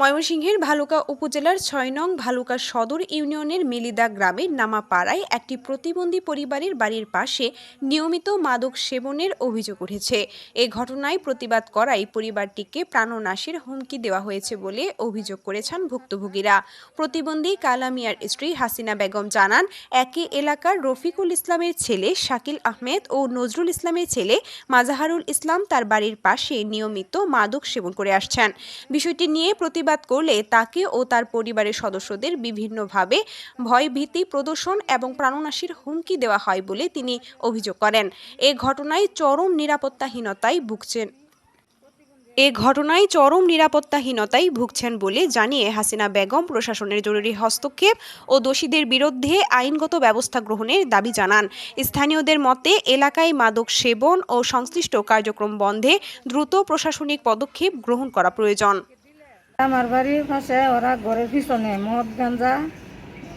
ময়মনসিংহের ভালুকা উপজেলার ৬ নং ভালুকা সদর ইউনিয়নের মেলিদা গ্রামের নামাপাড়ায় একটি প্রতিবন্ধী পরিবারের বাড়ির পাশে নিয়মিত মাদক সেবনের অভিযোগ উঠেছে। এ ঘটনায় প্রতিবাদ করায় পরিবারটিকে প্রাণনাশের হুমকি দেওয়া হয়েছে বলে অভিযোগ করেছেন ভুক্তভোগীরা। প্রতিবন্ধী কালা মিয়ার স্ত্রী হাসিনা বেগম জানান, একই এলাকার রফিকুল ইসলামের ছেলে শাকিল আহমেদ ও নজরুল ইসলামের ছেলে মাজাহারুল ইসলাম তার বাড়ির পাশে নিয়মিত মাদক সেবন করে আসছেন। বিষয়টি নিয়ে প্রতিবাদ করলে তাকে ও তার পরিবারের সদস্যদের বিভিন্নভাবে ভয়ভীতি প্রদর্শন এবং প্রাণনাশের হুমকি দেওয়া হয় বলে তিনি অভিযোগ করেন। এ ঘটনায় চরম নিরাপত্তাহীনতায় ভুগছেন বলে জানিয়ে হাসিনা বেগম প্রশাসনের জরুরি হস্তক্ষেপ ও দোষীদের বিরুদ্ধে আইনগত ব্যবস্থা গ্রহণের দাবি জানান। স্থানীয়দের মতে, এলাকায় মাদক সেবন ও সংশ্লিষ্ট কার্যক্রম বন্ধে দ্রুত প্রশাসনিক পদক্ষেপ গ্রহণ করা প্রয়োজন। আমার বাড়ির পাশে ওরা ঘরের পিছনে মদ গাঁজা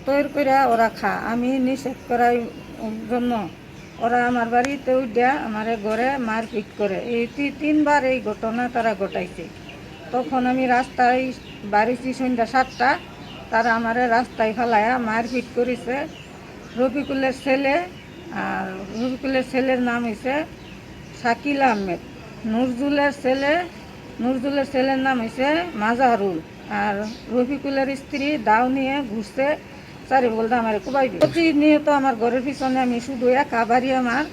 তৈরি করে ওরা খা, আমি নিষেধ করার জন্য ওরা আমার বাড়িতে উঠে আমার ঘরে মারপিট করে। এই 3বার এই ঘটনা তারা ঘটাইছে। তখন আমি রাস্তায় বাড়িছি সন্ধ্যা 7টা, তারা আমার রাস্তায় ফেলায়া মারপিট করেছে। রফিকুলের ছেলে, আর রফিকুলের ছেলের নাম হয়েছে শাকিল আহমেদ, নজরুলের ছেলের নাম হয়েছে মাজাহারুল, আর রফিকুলের স্ত্রী দাও নিয়ে ঘুরছে চারি বলতে আমার কুবাইবে। প্রতিনিয়ত আমার ঘরের পিছনে আমি শুধু একা বাড়ি, আমার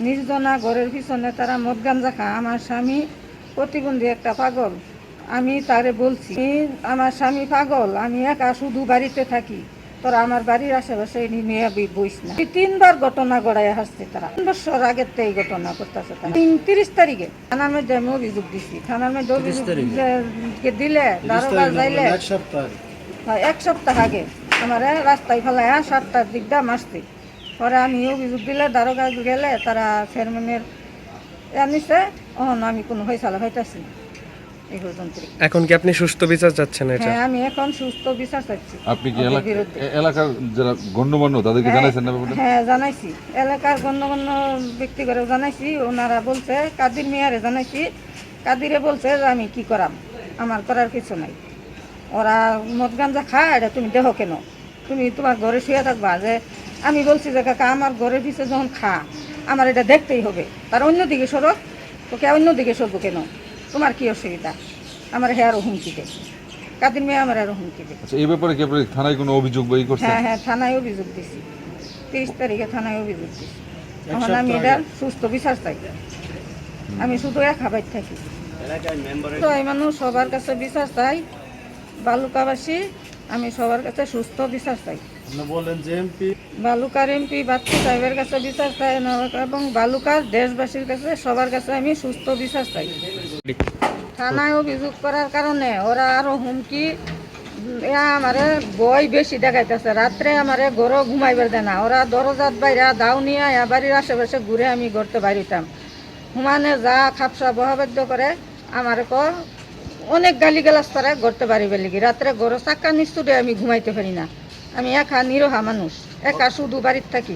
নির্জনা ঘরের পিছনে তারা মদ গাঞ্জা খা। আমার স্বামী প্রতিবন্ধী একটা পাগল, আমি তারে বলছি আমার স্বামী পাগল, আমি একা শুধু বাড়িতে থাকি, তোরা আমার বাড়ির আশেপাশে নিয়ে বইস না। 3বার ঘটনা গড়াই আসছে তারা। 3 বছর আগের থেকে এই ঘটনা করতেছে তারা। 30 তারিখে থানার মধ্যে আমি অভিযোগ দিচ্ছি। থানার মধ্যে অভিযোগ দিলে দারোগা যাইলে 1 সপ্তাহ আগে আমার রাস্তায় ফেলায় 7টার দিকটা মারছে। পরে আমি অভিযোগ দিলে দারোগা গেলে তারা চেয়ারম্যানের আনিছে। আমি কোনো ফয়সালা পাইতেছি না। এখন কি আপনি সুস্থ বিচার চাচ্ছেন? হ্যাঁ, আমি এখন সুস্থ বিচার চাচ্ছি। আপনি কি এলাকার যারা গণ্যমান্য তাদেরকে জানাইছেন না? হ্যাঁ, জানাইছি। এলাকার গণ্যমান্য ব্যক্তি করে জানাইছি। ওনারা বলছে, কাদির মিয়ারে জানাইছি। কাদিরে বলছে যে আমি কি করাম, আমার করার কিছু নাই। ওরা মদ গাঞ্জা খায়, এটা তুমি দেখো কেন? তুমি তোমার ঘরে শুয়ে থাকবা। যে আমি বলছি যে কাকা আমার ঘরের পিছনে যখন খা, আমার এটা দেখতেই হবে। তার অন্যদিকে সরো, তোকে অন্যদিকে সরবো কেন? তোমার কি অসুবিধা? আমার আরো হুমকি দেয়, কাদির মেয়ে আমার আরো হুমকি দেয়। আচ্ছা, এই ব্যাপারে কি আপনি থানায় কোনো অভিযোগ করছেন? হ্যাঁ, থানায় অভিযোগ দিছি। 30 তারিখে থানায় অভিযোগ দিছি। এখন আমি এটা সুস্থ বিচার চাই। আমি শুধু একা বাইর থাকি। তো এই মানুষ সবার কাছে বিচার চাই, বালুকাবাসী আমি সবার কাছে সুস্থ বিচার চাই। বালুকার এমপি বাচ্চু সাহেবের কাছে বিচার চাই এবং বালুকার দেশবাসীর কাছে সবার কাছে আমি সুস্থ বিচার চাই। থানায় অভিযোগ করার কারণে ওরা আরো হুমকি, আমারে বই বেশি দেখাইতেছে। রাত্রে আমারে ঘরও ঘুমাইবার দেয় না। ওরা দরজাত বাইরে দাও নিয়ে বাড়ির আশেপাশে ঘুরে আমি ঘরতে বাড়িতাম। হুমানে যা খাপসা বহাবাদ্য করে আমার অনেক গালিগালাজ করে ঘরতে বাড়ি বেলিগি। রাত্রে ঘর চাক্কা নিচুড়ে আমি ঘুমাইতে পারি না। আমি একা নিরহা মানুষ, একা শুধু বাড়িতে থাকি।